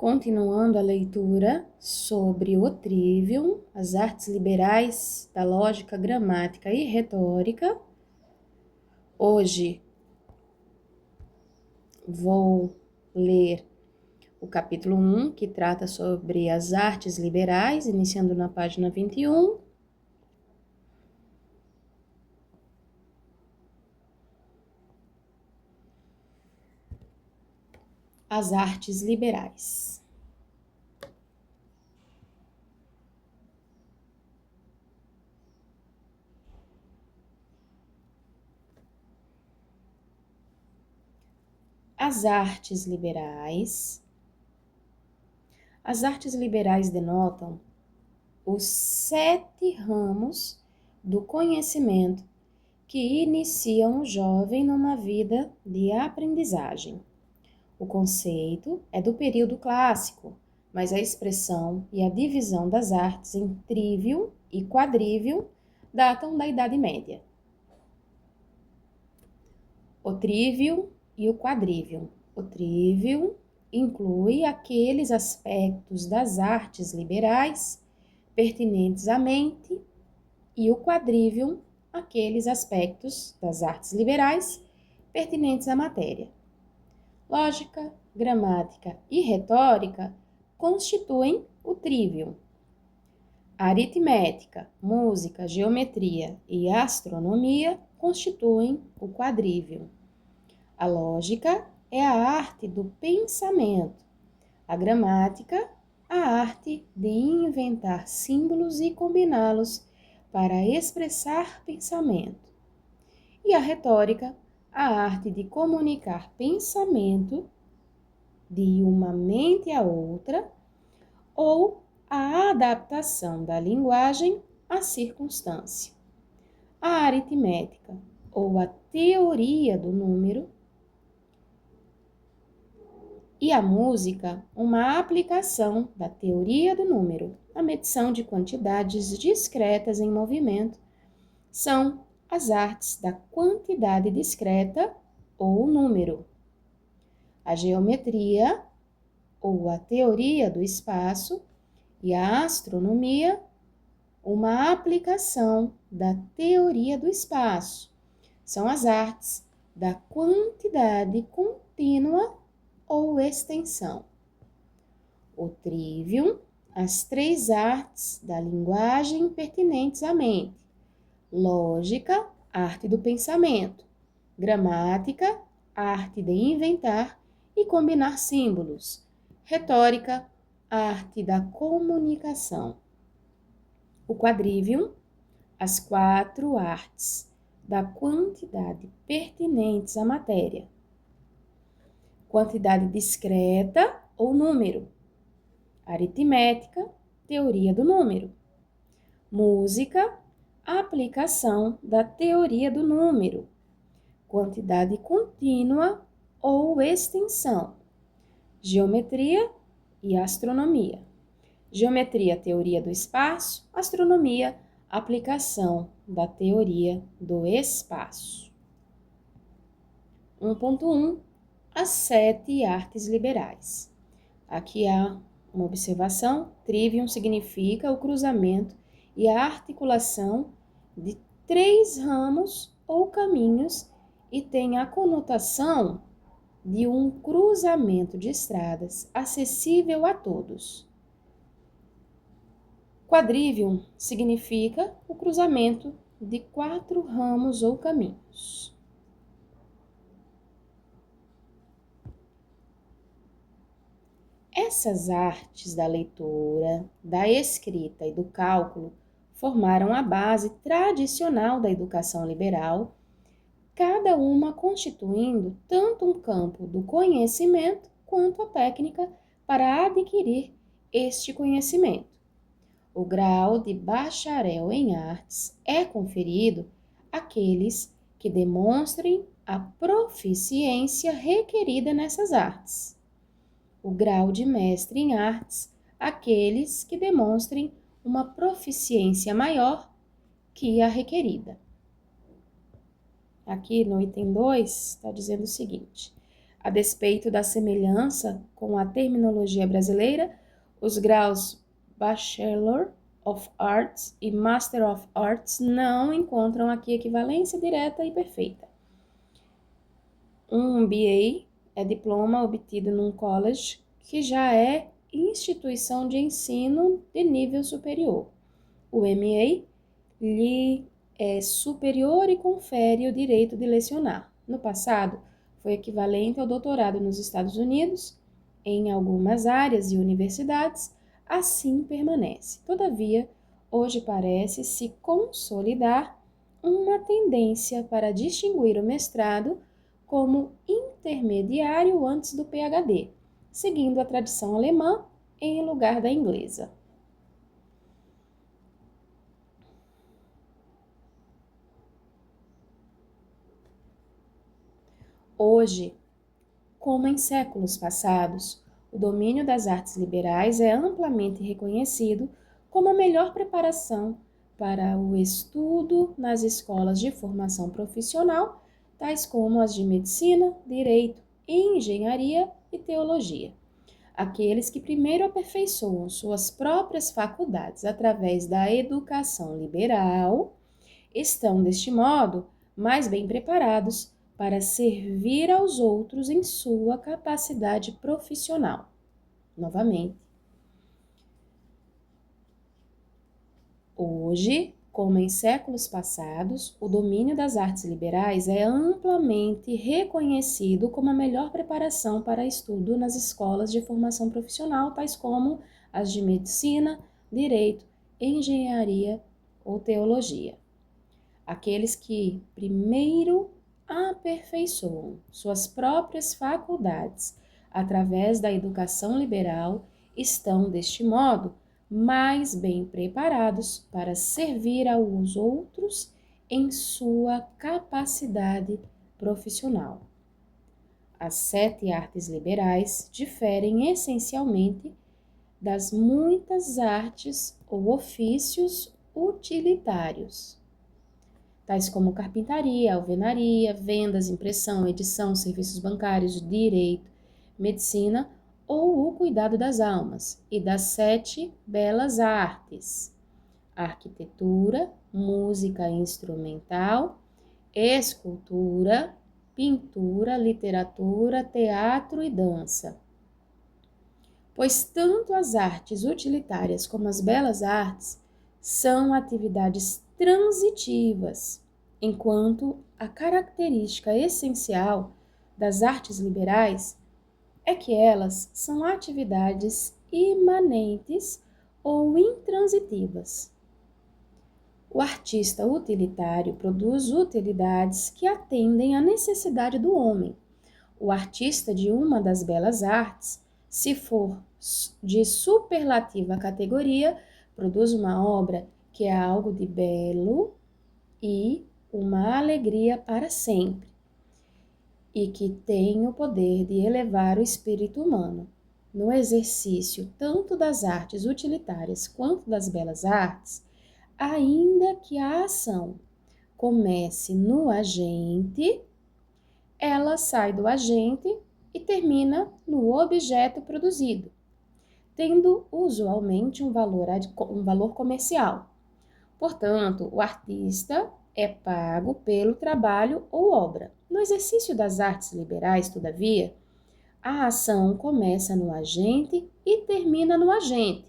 Continuando a leitura sobre o Trivium, as artes liberais da lógica, gramática e retórica. Hoje vou ler o capítulo 1, que trata sobre as artes liberais, iniciando na página 21. As artes liberais. As artes liberais. As artes liberais denotam os 7 ramos do conhecimento que iniciam o jovem numa vida de aprendizagem. O conceito é do período clássico, mas a expressão e a divisão das artes em trivium e quadrivium datam da Idade Média. O trivium e o quadrivium. O trivium inclui aqueles aspectos das artes liberais pertinentes à mente e o quadrivium aqueles aspectos das artes liberais pertinentes à matéria. Lógica, gramática e retórica constituem o trivium. A aritmética, música, geometria e astronomia constituem o quadrivium. A lógica é a arte do pensamento. A gramática, a arte de inventar símbolos e combiná-los para expressar pensamento. E a retórica, a arte de comunicar pensamento de uma mente a outra ou a adaptação da linguagem à circunstância. A aritmética, ou a teoria do número, e a música, uma aplicação da teoria do número, a medição de quantidades discretas em movimento, são as artes da quantidade discreta ou número. A geometria, ou a teoria do espaço, e a astronomia, uma aplicação da teoria do espaço, são as artes da quantidade contínua ou extensão. O trivium, as 3 artes da linguagem pertinentes à mente. Lógica, arte do pensamento. Gramática, arte de inventar e combinar símbolos. Retórica, arte da comunicação. O quadrivium, as 4 artes da quantidade pertinentes à matéria. Quantidade discreta ou número. Aritmética, teoria do número. Música, aplicação da teoria do número. Quantidade contínua ou extensão. Geometria e astronomia. Geometria, teoria do espaço. Astronomia, aplicação da teoria do espaço. 1.1 As 7 artes liberais. Aqui há uma observação. Trivium significa o cruzamento e a articulação de 3 ramos ou caminhos e tem a conotação de um cruzamento de estradas acessível a todos. Quadrivium significa o cruzamento de 4 ramos ou caminhos. Essas artes da leitura, da escrita e do cálculo formaram a base tradicional da educação liberal, cada uma constituindo tanto um campo do conhecimento quanto a técnica para adquirir este conhecimento. O grau de bacharel em artes é conferido àqueles que demonstrem a proficiência requerida nessas artes. O grau de mestre em artes, aqueles que demonstrem uma proficiência maior que a requerida. Aqui no item 2 está dizendo o seguinte: A despeito da semelhança com a terminologia brasileira, os graus Bachelor of Arts e Master of Arts não encontram aqui equivalência direta e perfeita. Um MBA é diploma obtido num college que já é instituição de ensino de nível superior. O MA lhe é superior e confere o direito de lecionar. No passado, foi equivalente ao doutorado nos Estados Unidos, em algumas áreas e universidades, assim permanece. Todavia, hoje parece se consolidar uma tendência para distinguir o mestrado como intermediário antes do PhD, seguindo a tradição alemã em lugar da inglesa. Hoje, como em séculos passados, o domínio das artes liberais é amplamente reconhecido como a melhor preparação para o estudo nas escolas de formação profissional, tais como as de medicina, direito, engenharia e teologia. Aqueles que primeiro aperfeiçoam suas próprias faculdades através da educação liberal estão, deste modo, mais bem preparados para servir aos outros em sua capacidade profissional. Novamente, hoje, como em séculos passados, o domínio das artes liberais é amplamente reconhecido como a melhor preparação para estudo nas escolas de formação profissional, tais como as de medicina, direito, engenharia ou teologia. Aqueles que primeiro aperfeiçoam suas próprias faculdades através da educação liberal estão, deste modo, mais bem preparados para servir aos outros em sua capacidade profissional. As 7 artes liberais diferem essencialmente das muitas artes ou ofícios utilitários, tais como carpintaria, alvenaria, vendas, impressão, edição, serviços bancários, direito, medicina ou o cuidado das almas, e das 7 belas artes: arquitetura, música instrumental, escultura, pintura, literatura, teatro e dança. Pois tanto as artes utilitárias como as belas artes são atividades transitivas, enquanto a característica essencial das artes liberais é que elas são atividades imanentes ou intransitivas. O artista utilitário produz utilidades que atendem à necessidade do homem. O artista de uma das belas artes, se for de superlativa categoria, produz uma obra que é algo de belo e uma alegria para sempre, e que tem o poder de elevar o espírito humano. No exercício tanto das artes utilitárias quanto das belas artes, ainda que a ação comece no agente, ela sai do agente e termina no objeto produzido, tendo usualmente um valor comercial. Portanto, o artista é pago pelo trabalho ou obra. No exercício das artes liberais, todavia, a ação começa no agente e termina no agente,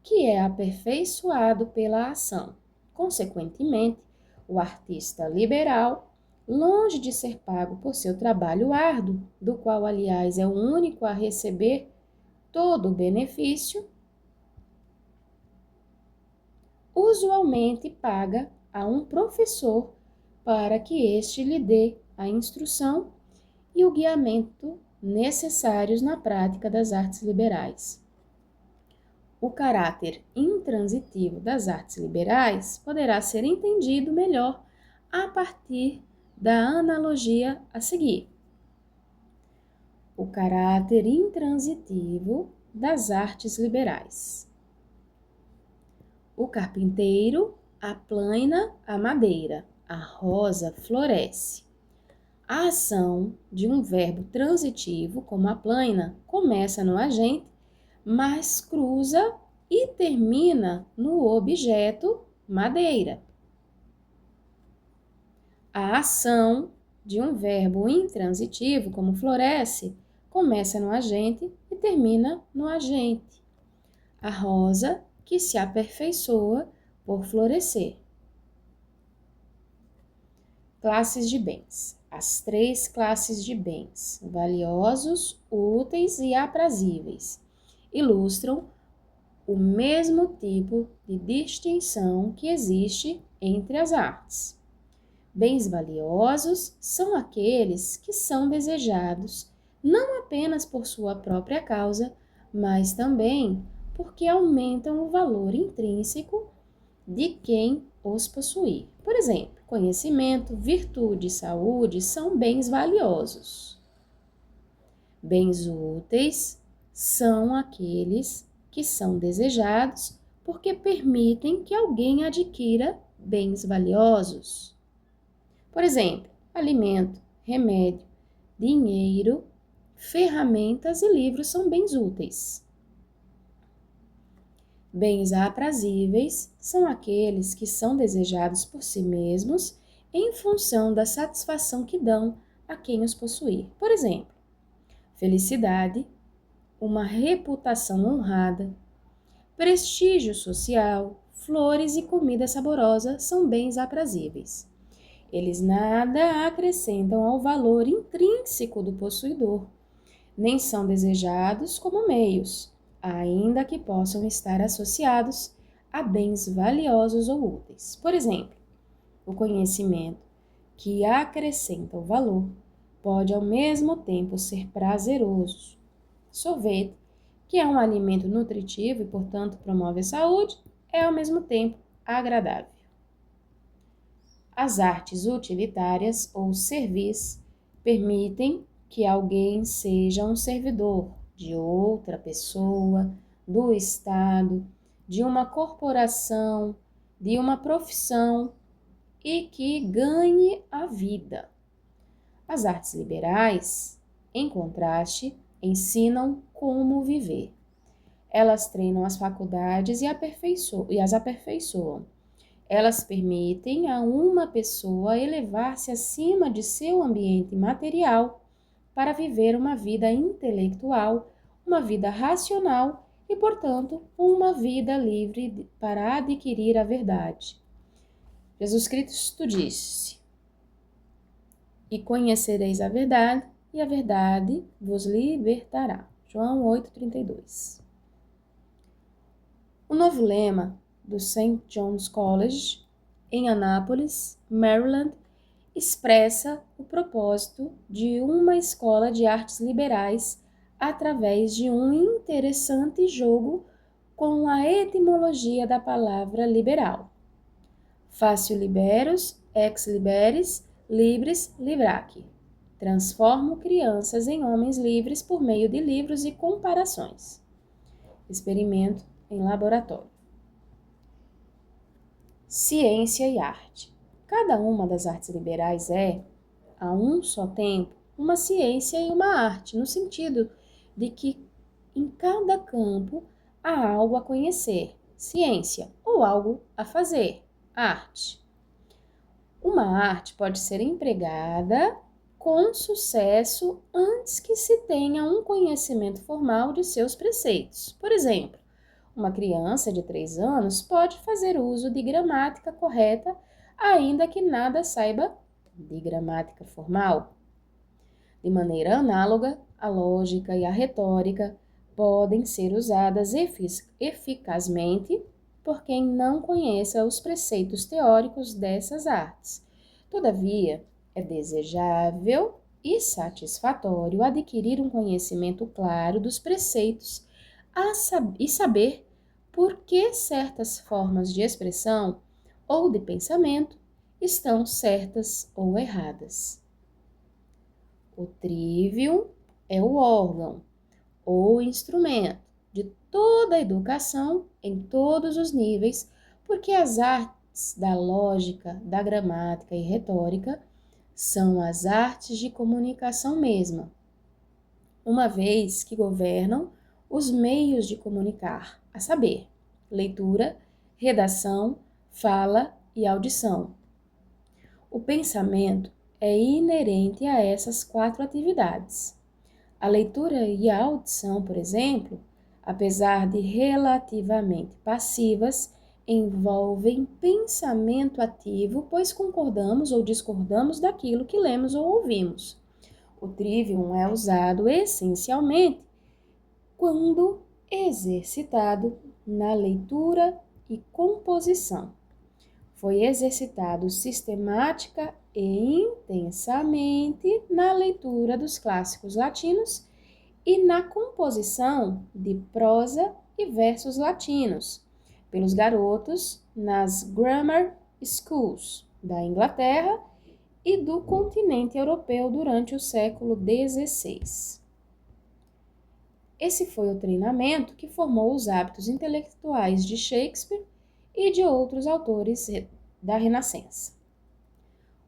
que é aperfeiçoado pela ação. Consequentemente, o artista liberal, longe de ser pago por seu trabalho árduo, do qual, aliás, é o único a receber todo o benefício, usualmente paga a um professor para que este lhe dê a instrução e o guiamento necessários na prática das artes liberais. O caráter intransitivo das artes liberais poderá ser entendido melhor a partir da analogia a seguir. O caráter intransitivo das artes liberais. O carpinteiro aplana a madeira, a rosa floresce. A ação de um verbo transitivo, como a plaina, começa no agente, mas cruza e termina no objeto madeira. A ação de um verbo intransitivo, como floresce, começa no agente e termina no agente. A rosa que se aperfeiçoa por florescer. Classes de bens. As 3 classes de bens, valiosos, úteis e aprazíveis, ilustram o mesmo tipo de distinção que existe entre as artes. Bens valiosos são aqueles que são desejados não apenas por sua própria causa, mas também porque aumentam o valor intrínseco de quem os possuir. Por exemplo, conhecimento, virtude e saúde são bens valiosos. Bens úteis são aqueles que são desejados porque permitem que alguém adquira bens valiosos. Por exemplo, alimento, remédio, dinheiro, ferramentas e livros são bens úteis. Bens aprazíveis são aqueles que são desejados por si mesmos em função da satisfação que dão a quem os possuir. Por exemplo, felicidade, uma reputação honrada, prestígio social, flores e comida saborosa são bens aprazíveis. Eles nada acrescentam ao valor intrínseco do possuidor, nem são desejados como meios, ainda que possam estar associados a bens valiosos ou úteis. Por exemplo, o conhecimento, que acrescenta o valor, pode ao mesmo tempo ser prazeroso. Sorvete, que é um alimento nutritivo e, portanto, promove a saúde, é ao mesmo tempo agradável. As artes utilitárias ou servis permitem que alguém seja um servidor de outra pessoa, do Estado, de uma corporação, de uma profissão e que ganhe a vida. As artes liberais, em contraste, ensinam como viver. Elas treinam as faculdades e as aperfeiçoam. Elas permitem a uma pessoa elevar-se acima de seu ambiente material para viver uma vida intelectual, uma vida racional e, portanto, uma vida livre para adquirir a verdade. Jesus Cristo disse: "E conhecereis a verdade, e a verdade vos libertará." João 8,32. O novo lema do St. John's College, em Anápolis, Maryland, expressa o propósito de uma escola de artes liberais através de um interessante jogo com a etimologia da palavra liberal. Facio liberus, ex liberis, libris libraque. Transformo crianças em homens livres por meio de livros e comparações. Experimento em laboratório. Ciência e arte. Cada uma das artes liberais é, a um só tempo, uma ciência e uma arte, no sentido de que em cada campo há algo a conhecer, ciência, ou algo a fazer, arte. Uma arte pode ser empregada com sucesso antes que se tenha um conhecimento formal de seus preceitos. Por exemplo, uma criança de 3 anos pode fazer uso de gramática correta, ainda que nada saiba de gramática formal. De maneira análoga, a lógica e a retórica podem ser usadas eficazmente por quem não conheça os preceitos teóricos dessas artes. Todavia, é desejável e satisfatório adquirir um conhecimento claro dos preceitos e saber por que certas formas de expressão ou de pensamento estão certas ou erradas. O trivium é o órgão ou instrumento de toda a educação em todos os níveis, porque as artes da lógica, da gramática e retórica São as artes de comunicação mesma, uma vez que governam os meios de comunicar, a saber, leitura, redação, fala e audição. O pensamento é inerente a essas 4 atividades. A leitura e a audição, por exemplo, apesar de relativamente passivas, envolvem pensamento ativo, pois concordamos ou discordamos daquilo que lemos ou ouvimos. O trivium é usado essencialmente quando exercitado na leitura e composição. Foi exercitado sistemática e intensamente na leitura dos clássicos latinos e na composição de prosa e versos latinos, pelos garotos nas grammar schools da Inglaterra e do continente europeu durante o século XVI. Esse foi o treinamento que formou os hábitos intelectuais de Shakespeare e de outros autores da Renascença.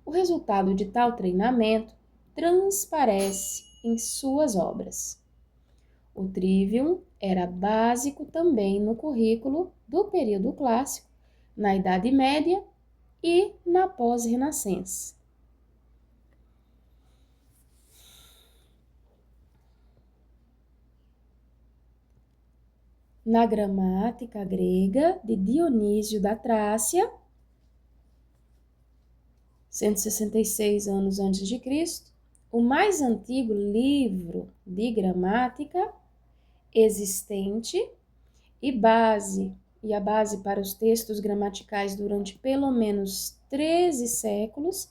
O resultado de tal treinamento transparece em suas obras. O trivium era básico também no currículo do período clássico, na Idade Média e na pós-Renascença. Na gramática grega de Dionísio da Trácia, 166 anos antes de Cristo, o mais antigo livro de gramática existente e a base para os textos gramaticais durante pelo menos 13 séculos,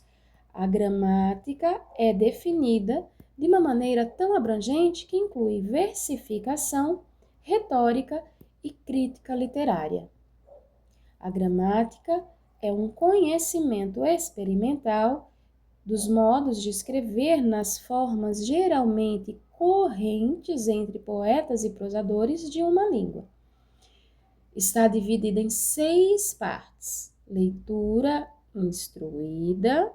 a gramática é definida de uma maneira tão abrangente que inclui versificação, retórica e crítica literária. A gramática é um conhecimento experimental dos modos de escrever nas formas geralmente correntes entre poetas e prosadores de uma língua. Está dividida em 6 partes: leitura instruída,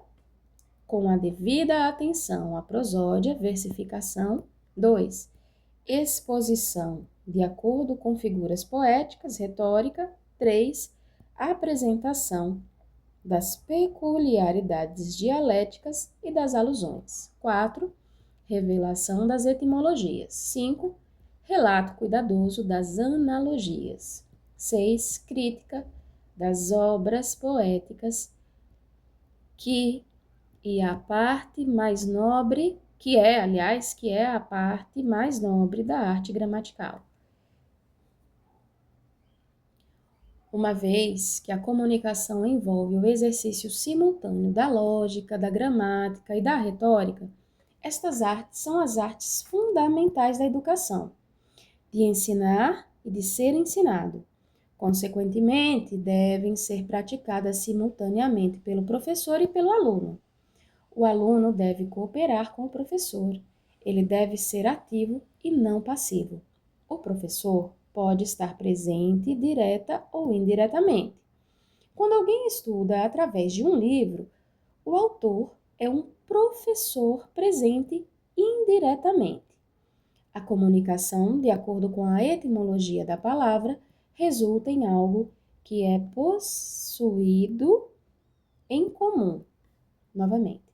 com a devida atenção à prosódia, versificação. 2. Exposição, de acordo com figuras poéticas, retórica. 3. Apresentação das peculiaridades dialéticas e das alusões. 4. Revelação das etimologias. 5. Relato cuidadoso das analogias. 6. Crítica das obras poéticas que é a parte mais nobre da arte gramatical. Uma vez que a comunicação envolve o exercício simultâneo da lógica, da gramática e da retórica, estas artes são as artes fundamentais da educação, de ensinar e de ser ensinado. Consequentemente, devem ser praticadas simultaneamente pelo professor e pelo aluno. O aluno deve cooperar com o professor. Ele deve ser ativo e não passivo. O professor pode estar presente direta ou indiretamente. Quando alguém estuda através de um livro, o autor é um professor presente indiretamente. A comunicação, de acordo com a etimologia da palavra, resulta em algo que é possuído em comum. Novamente,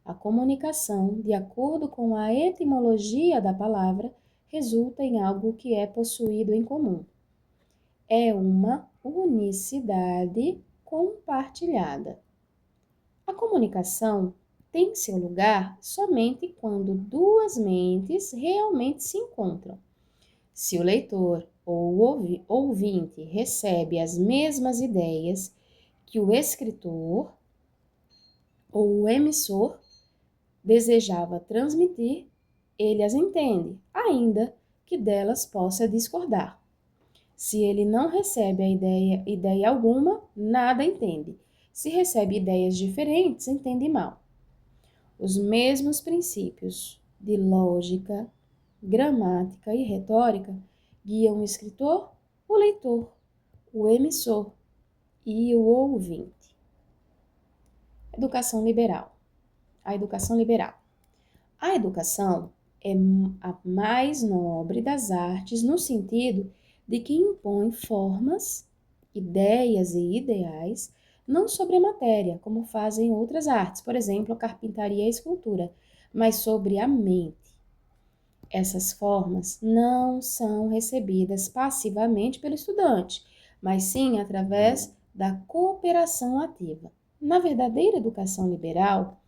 a comunicação, de acordo com a etimologia da palavra, resulta em algo que é possuído em comum. É uma unicidade compartilhada. A comunicação tem seu lugar somente quando duas mentes realmente se encontram. Se o leitor ou o ouvinte recebe as mesmas ideias que o escritor ou o emissor desejava transmitir, ele as entende, ainda que delas possa discordar. Se ele não recebe a ideia alguma, nada entende. Se recebe ideias diferentes, entende mal. Os mesmos princípios de lógica, gramática e retórica guiam o escritor, o leitor, o emissor e o ouvinte. Educação liberal. a educação liberal. A educação é a mais nobre das artes no sentido de que impõe formas, ideias e ideais, não sobre a matéria, como fazem outras artes, por exemplo, a carpintaria e a escultura, mas sobre a mente. Essas formas não são recebidas passivamente pelo estudante, mas sim através da cooperação ativa. Na verdadeira educação liberal,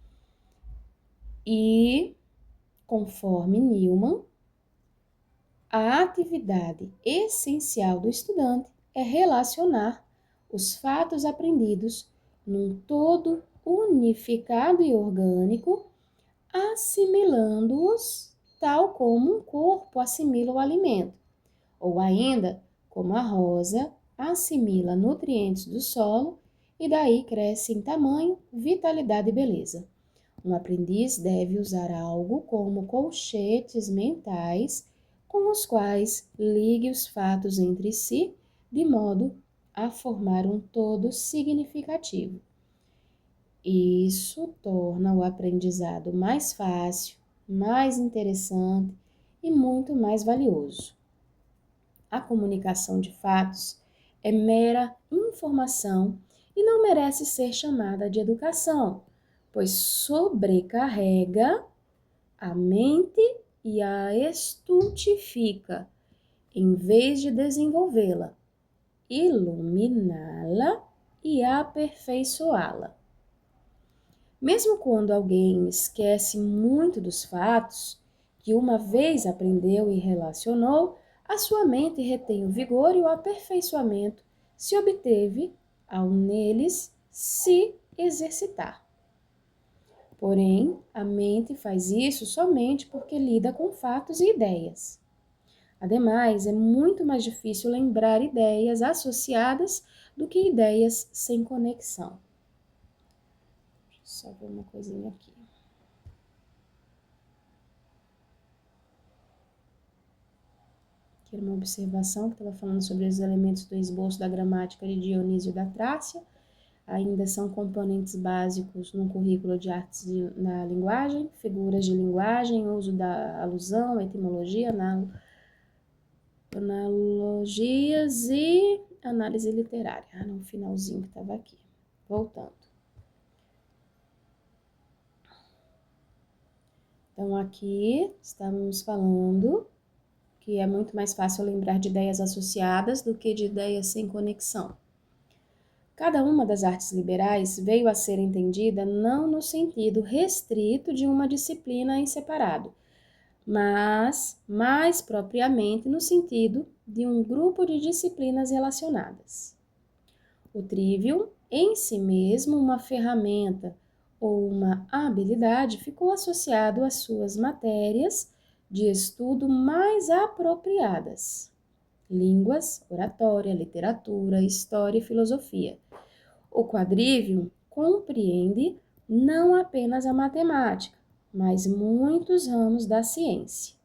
e conforme Newman, a atividade essencial do estudante é relacionar os fatos aprendidos num todo unificado e orgânico, assimilando-os tal como um corpo assimila o alimento, ou ainda como a rosa assimila nutrientes do solo e daí cresce em tamanho, vitalidade e beleza. Um aprendiz deve usar algo como colchetes mentais com os quais ligue os fatos entre si, de modo a formar um todo significativo. Isso torna o aprendizado mais fácil, mais interessante e muito mais valioso. A comunicação de fatos é mera informação e não merece ser chamada de educação, pois sobrecarrega a mente e a estultifica, em vez de desenvolvê-la, iluminá-la e aperfeiçoá-la. Mesmo quando alguém esquece muito dos fatos que uma vez aprendeu e relacionou, a sua mente retém o vigor e o aperfeiçoamento se obteve ao neles se exercitar. Porém, a mente faz isso somente porque lida com fatos e ideias. Ademais, é muito mais difícil lembrar ideias associadas do que ideias sem conexão. Deixa eu só ver uma coisinha aqui. Aqui era uma observação que estava falando sobre os elementos do esboço da gramática de Dionísio da Trácia. Ainda são componentes básicos no currículo de artes na linguagem, figuras de linguagem, uso da alusão, etimologia, analogias e análise literária. No finalzinho que estava aqui. Voltando. Então, aqui estamos falando que é muito mais fácil lembrar de ideias associadas do que de ideias sem conexão. Cada uma das artes liberais veio a ser entendida não no sentido restrito de uma disciplina em separado, mas mais propriamente no sentido de um grupo de disciplinas relacionadas. O trivium, em si mesmo uma ferramenta ou uma habilidade, ficou associado às suas matérias de estudo mais apropriadas: línguas, oratória, literatura, história e filosofia. O quadrivium compreende não apenas a matemática, mas muitos ramos da ciência.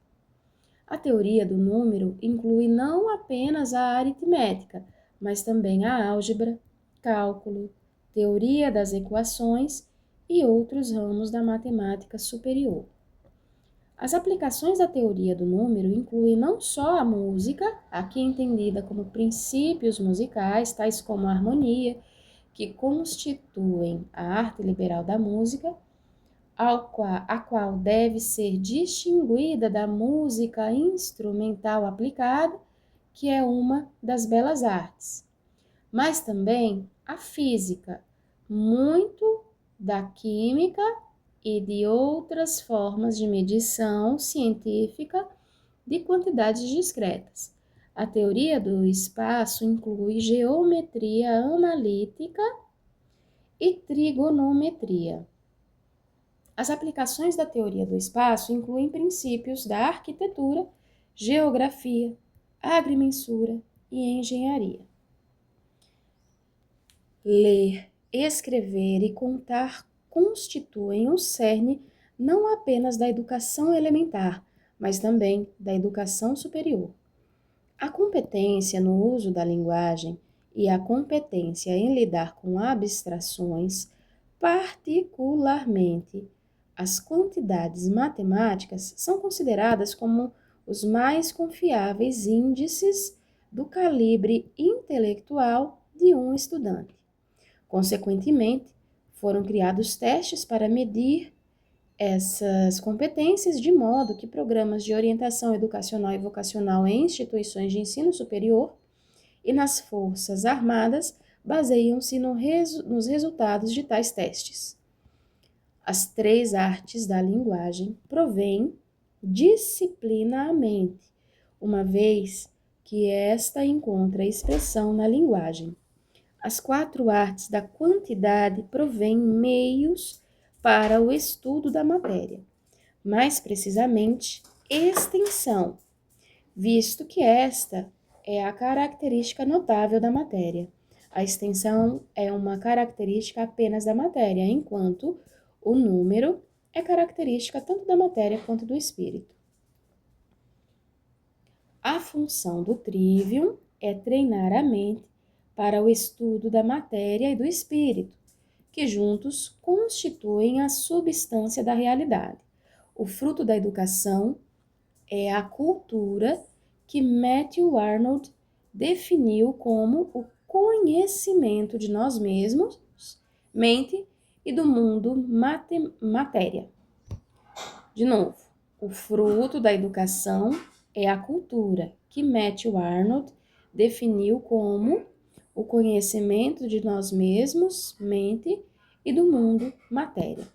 A teoria do número inclui não apenas a aritmética, mas também a álgebra, cálculo, teoria das equações e outros ramos da matemática superior. As aplicações da teoria do número incluem não só a música, aqui entendida como princípios musicais, tais como a harmonia, que constituem a arte liberal da música, a qual deve ser distinguida da música instrumental aplicada, que é uma das belas artes, mas também a física, muito da química e de outras formas de medição científica de quantidades discretas. A teoria do espaço inclui geometria analítica e trigonometria. As aplicações da teoria do espaço incluem princípios da arquitetura, geografia, agrimensura e engenharia. Ler, escrever e contar constituem o cerne não apenas da educação elementar, mas também da educação superior. A competência no uso da linguagem e a competência em lidar com abstrações, particularmente As quantidades matemáticas são consideradas como os mais confiáveis índices do calibre intelectual de um estudante. Consequentemente, foram criados testes para medir essas competências, de modo que programas de orientação educacional e vocacional em instituições de ensino superior e nas Forças Armadas baseiam-se nos resultados de tais testes. As 3 artes da linguagem provêm disciplinarmente, uma vez que esta encontra expressão na linguagem. As 4 artes da quantidade provêm meios para o estudo da matéria, mais precisamente, extensão, visto que esta é a característica notável da matéria. A extensão é uma característica apenas da matéria, enquanto o número é característica tanto da matéria quanto do espírito. A função do trivium é treinar a mente para o estudo da matéria e do espírito, que juntos constituem a substância da realidade. O fruto da educação é a cultura que Matthew Arnold definiu como o conhecimento de nós mesmos, mente e do mundo matéria. De novo, o fruto da educação é a cultura que Matthew Arnold definiu como o conhecimento de nós mesmos, mente e do mundo matéria.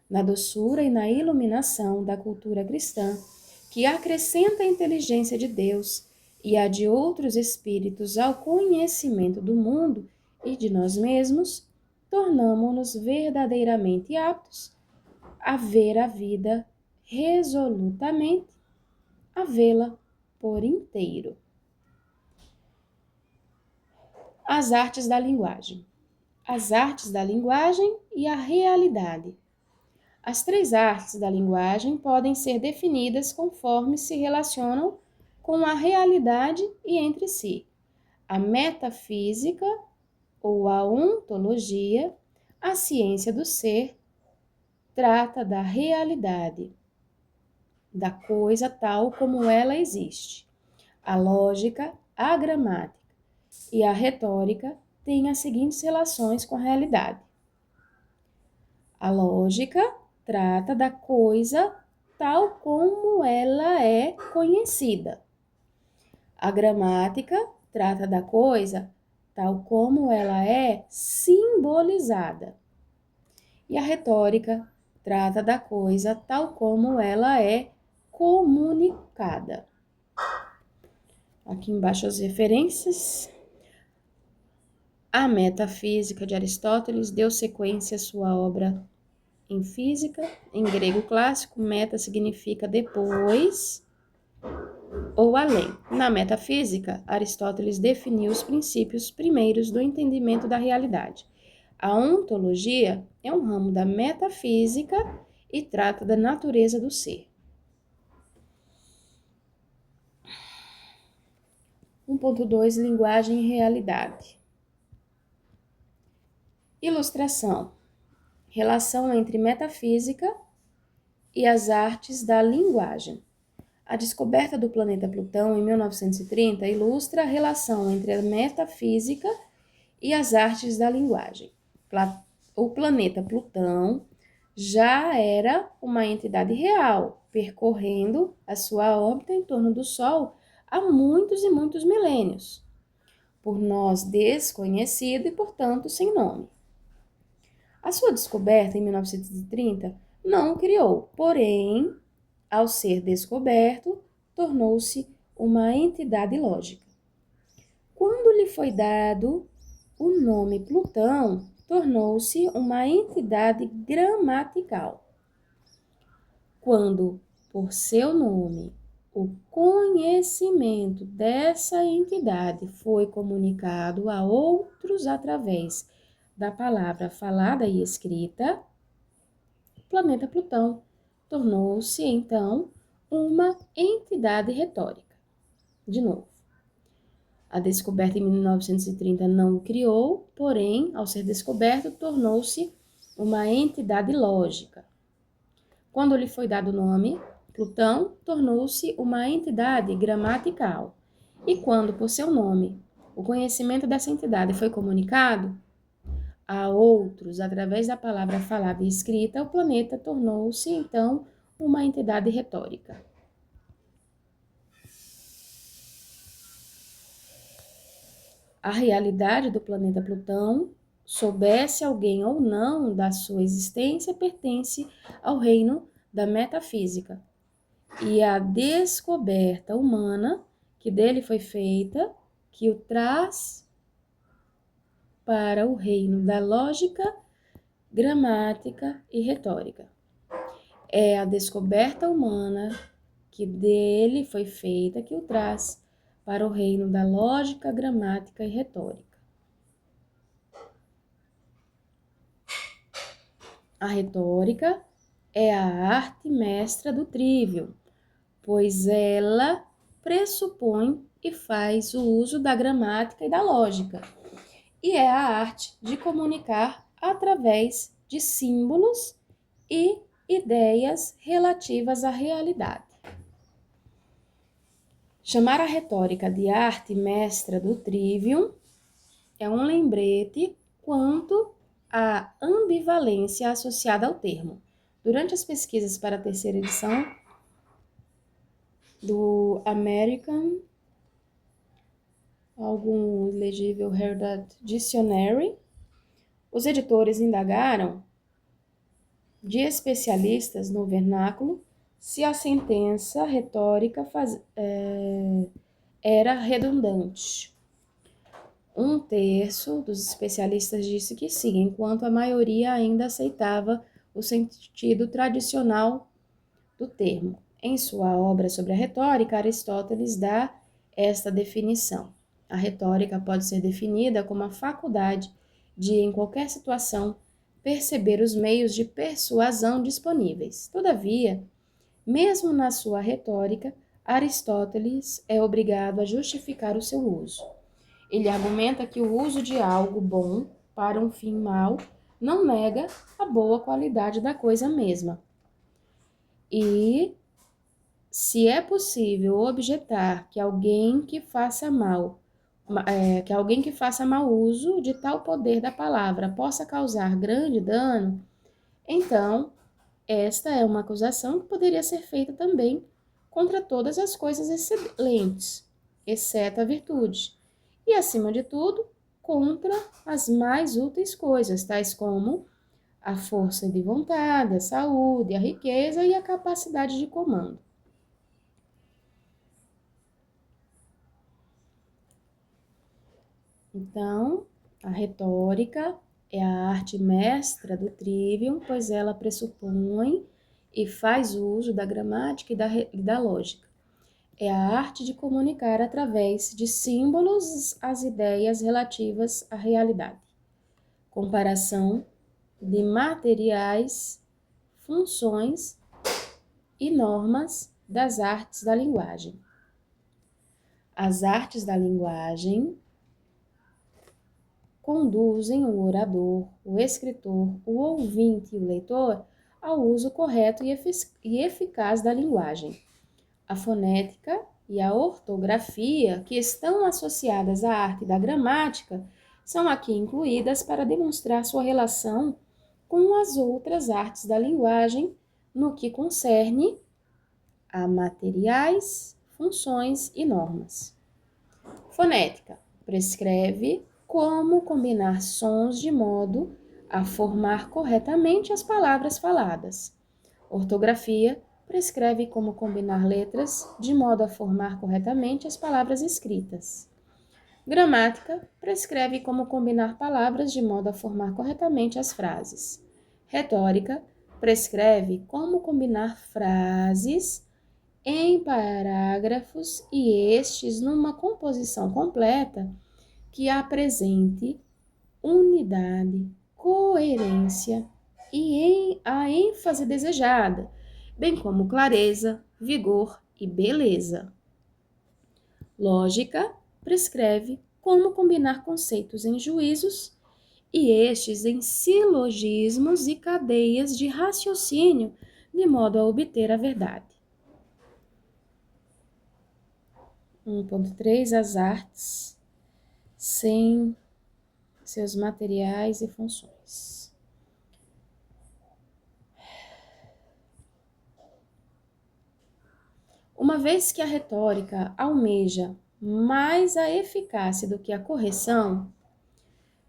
Na doçura e na iluminação da cultura cristã, que acrescenta a inteligência de Deus e a de outros espíritos ao conhecimento do mundo e de nós mesmos, tornamo-nos verdadeiramente aptos a ver a vida resolutamente, a vê-la por inteiro. As artes da linguagem. As artes da linguagem e a realidade. As 3 artes da linguagem podem ser definidas conforme se relacionam com a realidade e entre si. A metafísica ou a ontologia, a ciência do ser, trata da realidade, da coisa tal como ela existe. A lógica, a gramática e a retórica têm as seguintes relações com a realidade. A lógica trata da coisa tal como ela é conhecida. A gramática trata da coisa tal como ela é simbolizada. E a retórica trata da coisa tal como ela é comunicada. Aqui embaixo as referências. A Metafísica de Aristóteles deu sequência à sua obra em física. Em grego clássico, meta significa depois ou além. Na metafísica, Aristóteles definiu os princípios primeiros do entendimento da realidade. A ontologia é um ramo da metafísica e trata da natureza do ser. 1.2 Linguagem e realidade. Ilustração. Relação entre metafísica e as artes da linguagem. A descoberta do planeta Plutão em 1930 ilustra a relação entre a metafísica e as artes da linguagem. O planeta Plutão já era uma entidade real, percorrendo a sua órbita em torno do Sol há muitos e muitos milênios, por nós desconhecido e, portanto, sem nome. A sua descoberta em 1930 não o criou, porém, ao ser descoberto, tornou-se uma entidade lógica. Quando lhe foi dado o nome Plutão, tornou-se uma entidade gramatical. Quando, por seu nome, o conhecimento dessa entidade foi comunicado a outros através da palavra falada e escrita, o planeta Plutão tornou-se, então, uma entidade retórica. De novo, a descoberta em 1930 não o criou, porém, ao ser descoberto, tornou-se uma entidade lógica. Quando lhe foi dado o nome, Plutão tornou-se uma entidade gramatical. E quando, por seu nome, o conhecimento dessa entidade foi comunicado a outros através da palavra falada e escrita, o planeta tornou-se, então, uma entidade retórica. A realidade do planeta Plutão, soubesse alguém ou não da sua existência, pertence ao reino da metafísica. E a descoberta humana que dele foi feita, que o traz para o reino da lógica, gramática e retórica. É a descoberta humana que dele foi feita que o traz para o reino da lógica, gramática e retórica. A retórica é a arte mestra do trivium, pois ela pressupõe e faz o uso da gramática e da lógica, e é a arte de comunicar através de símbolos e ideias relativas à realidade. Chamar a retórica de arte mestra do trivium é um lembrete quanto à ambivalência associada ao termo. Durante as pesquisas para a terceira edição do American, algum legível Herald Dictionary, os editores indagaram de especialistas no vernáculo se a sentença retórica era redundante. Um terço dos especialistas disse que sim, enquanto a maioria ainda aceitava o sentido tradicional do termo. Em sua obra sobre a retórica, Aristóteles dá esta definição. A retórica pode ser definida como a faculdade de, em qualquer situação, perceber os meios de persuasão disponíveis. Todavia, mesmo na sua retórica, Aristóteles é obrigado a justificar o seu uso. Ele argumenta que o uso de algo bom para um fim mau não nega a boa qualidade da coisa mesma. E se é possível objetar que alguém que faça mau uso de tal poder da palavra possa causar grande dano, então esta é uma acusação que poderia ser feita também contra todas as coisas excelentes, exceto a virtude, e, acima de tudo, contra as mais úteis coisas, tais como a força de vontade, a saúde, a riqueza e a capacidade de comando. Então, a retórica é a arte mestra do trivium, pois ela pressupõe e faz uso da gramática e da lógica. É a arte de comunicar através de símbolos as ideias relativas à realidade. Comparação de materiais, funções e normas das artes da linguagem. As artes da linguagem conduzem o orador, o escritor, o ouvinte e o leitor ao uso correto e eficaz da linguagem. A fonética e a ortografia, que estão associadas à arte da gramática, são aqui incluídas para demonstrar sua relação com as outras artes da linguagem no que concerne a materiais, funções e normas. Fonética prescreve como combinar sons de modo a formar corretamente as palavras faladas. Ortografia prescreve como combinar letras de modo a formar corretamente as palavras escritas. Gramática prescreve como combinar palavras de modo a formar corretamente as frases. Retórica prescreve como combinar frases em parágrafos e estes numa composição completa que apresente unidade, coerência e a ênfase desejada, bem como clareza, vigor e beleza. Lógica prescreve como combinar conceitos em juízos e estes em silogismos e cadeias de raciocínio de modo a obter a verdade. 1.3 As artes sem seus materiais e funções. Uma vez que a retórica almeja mais a eficácia do que a correção,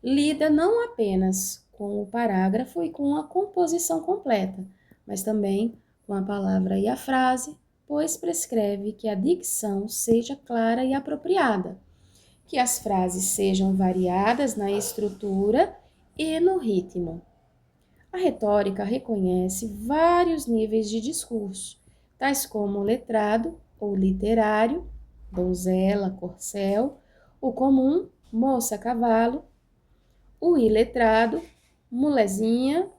lida não apenas com o parágrafo e com a composição completa, mas também com a palavra e a frase, pois prescreve que a dicção seja clara e apropriada, que as frases sejam variadas na estrutura e no ritmo. A retórica reconhece vários níveis de discurso, tais como o letrado ou literário, donzela, corcel, o comum, moça, cavalo, o iletrado, mulezinha,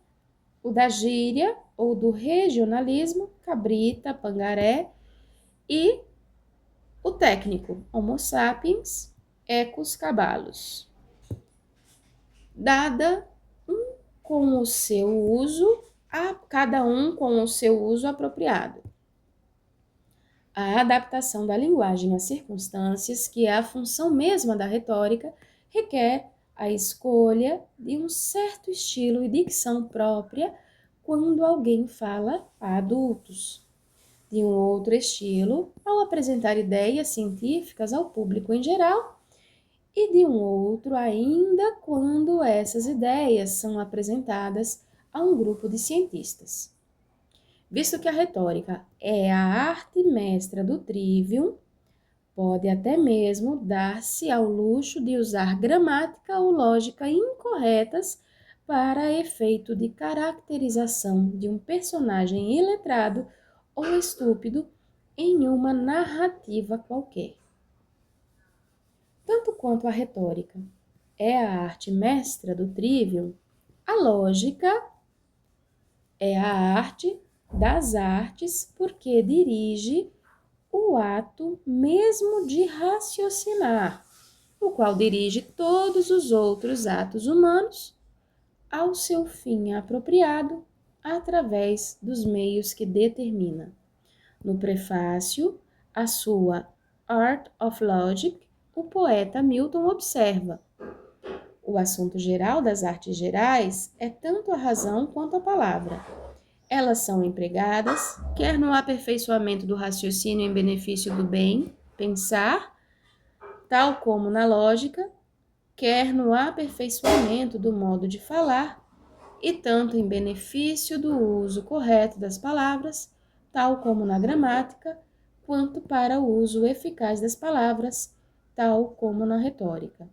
o da gíria ou do regionalismo, cabrita, pangaré, e o técnico, homo sapiens, ecus, cabalos. Dada com o seu uso, a cada um com o seu uso apropriado. A adaptação da linguagem às circunstâncias, que é a função mesma da retórica, requer a escolha de um certo estilo e dicção própria quando alguém fala a adultos, de um outro estilo ao apresentar ideias científicas ao público em geral, e de um outro ainda quando essas ideias são apresentadas a um grupo de cientistas. Visto que a retórica é a arte mestra do trivium, pode até mesmo dar-se ao luxo de usar gramática ou lógica incorretas para efeito de caracterização de um personagem iletrado ou estúpido em uma narrativa qualquer. Tanto quanto a retórica é a arte mestra do trivium, a lógica é a arte das artes porque dirige o ato mesmo de raciocinar, o qual dirige todos os outros atos humanos ao seu fim apropriado através dos meios que determina. No prefácio, a sua Art of Logic, o poeta Milton observa: o assunto geral das artes gerais é tanto a razão quanto a palavra. Elas são empregadas, quer no aperfeiçoamento do raciocínio em benefício do bem, pensar, tal como na lógica, quer no aperfeiçoamento do modo de falar, e tanto em benefício do uso correto das palavras, tal como na gramática, quanto para o uso eficaz das palavras, tal como na retórica.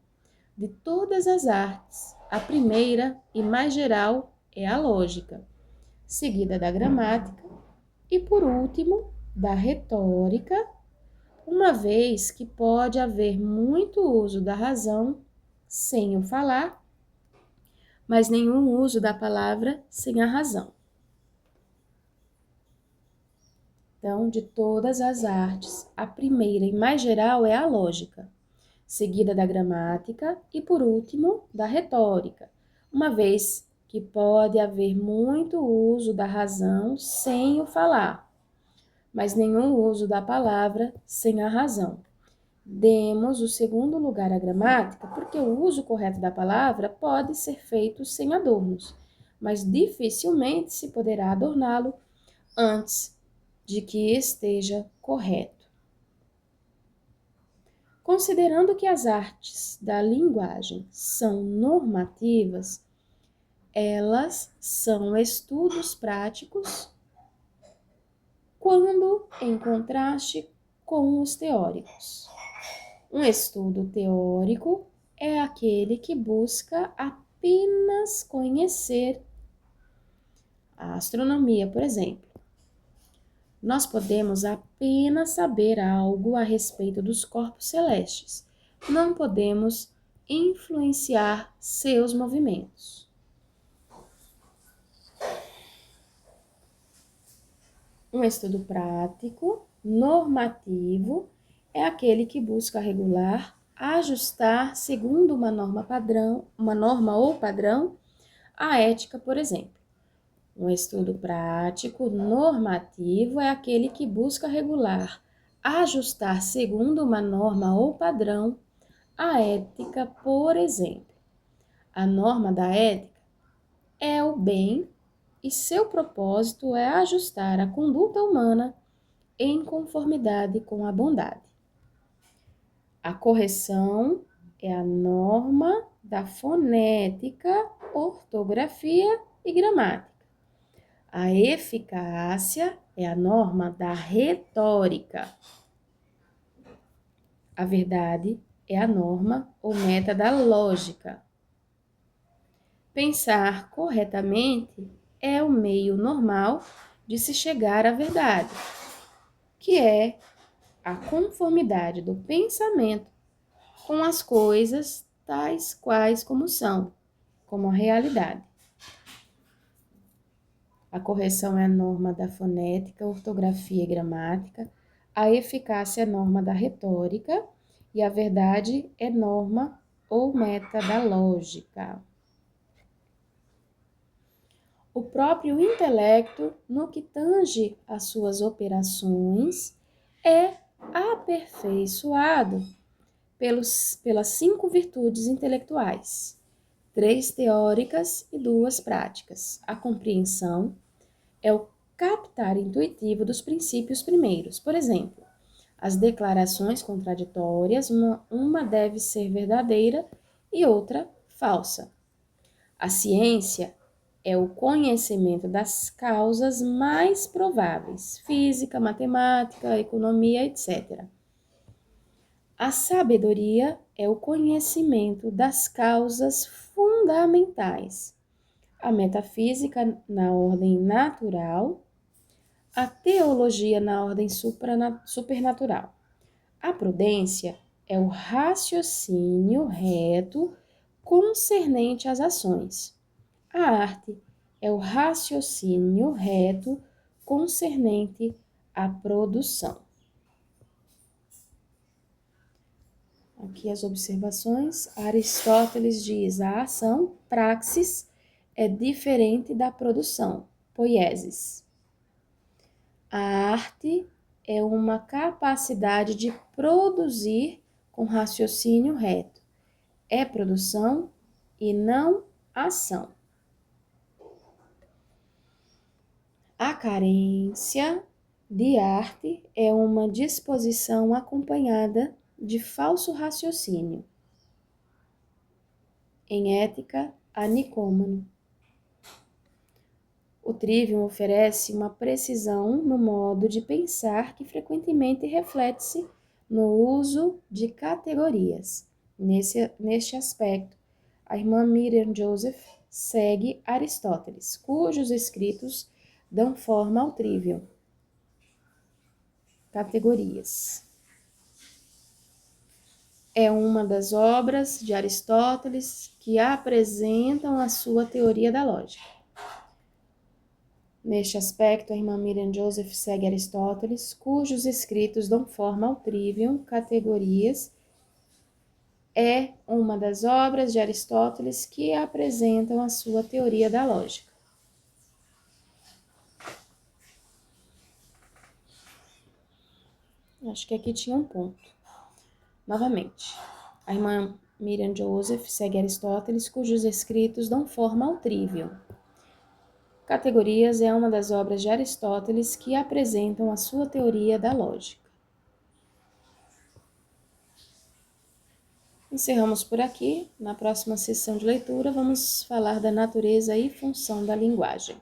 De todas as artes, a primeira e mais geral é a lógica, seguida da gramática e, por último, da retórica, uma vez que pode haver muito uso da razão sem o falar, mas nenhum uso da palavra sem a razão. Então, de todas as artes, a primeira e mais geral é a lógica, seguida da gramática e, por último, da retórica, uma vez que pode haver muito uso da razão sem o falar, mas nenhum uso da palavra sem a razão. Demos o segundo lugar à gramática porque o uso correto da palavra pode ser feito sem adornos, mas dificilmente se poderá adorná-lo antes de que esteja correto. Considerando que as artes da linguagem são normativas, elas são estudos práticos quando em contraste com os teóricos. Um estudo teórico é aquele que busca apenas conhecer a astronomia, por exemplo. Nós podemos apenas saber algo a respeito dos corpos celestes. Não podemos influenciar seus movimentos. Um estudo prático, normativo, é aquele que busca regular, ajustar segundo uma norma ou padrão, a ética, por exemplo. Um estudo prático, normativo, é aquele que busca regular, ajustar segundo uma norma ou padrão a ética, por exemplo. A norma da ética é o bem e seu propósito é ajustar a conduta humana em conformidade com a bondade. A correção é a norma da fonética, ortografia e gramática. A eficácia é a norma da retórica. A verdade é a norma ou meta da lógica. Pensar corretamente é o meio normal de se chegar à verdade, que é a conformidade do pensamento com as coisas tais quais como são, como a realidade. A correção é a norma da fonética, ortografia e gramática, a eficácia é a norma da retórica e a verdade é norma ou meta da lógica. O próprio intelecto, no que tange às suas operações, é aperfeiçoado pelas 5 virtudes intelectuais, 3 teóricas e 2 práticas. A compreensão é o captar intuitivo dos princípios primeiros. Por exemplo, as declarações contraditórias, uma deve ser verdadeira e outra falsa. A ciência é o conhecimento das causas mais prováveis, física, matemática, economia, etc. A sabedoria é o conhecimento das causas fundamentais. A metafísica na ordem natural, a teologia na ordem supernatural. A prudência é o raciocínio reto concernente às ações. A arte é o raciocínio reto concernente à produção. Aqui as observações. Aristóteles diz: a ação, praxis, é diferente da produção, poiesis. A arte é uma capacidade de produzir com raciocínio reto. É produção e não ação. A carência de arte é uma disposição acompanhada de falso raciocínio. Em ética, a Nicômano. O Trivium oferece uma precisão no modo de pensar que frequentemente reflete-se no uso de categorias. Neste aspecto, a irmã Miriam Joseph segue Aristóteles, cujos escritos dão forma ao Trivium. Categorias. É uma das obras de Aristóteles que apresentam a sua teoria da lógica. Neste aspecto, a irmã Miriam Joseph segue Aristóteles, cujos escritos dão forma ao Trivium, categorias. É uma das obras de Aristóteles que apresentam a sua teoria da lógica. Acho que aqui tinha um ponto. Novamente, a irmã Miriam Joseph segue Aristóteles, cujos escritos dão forma ao Trivium. Categorias é uma das obras de Aristóteles que apresentam a sua teoria da lógica. Encerramos por aqui. Na próxima sessão de leitura, vamos falar da natureza e função da linguagem.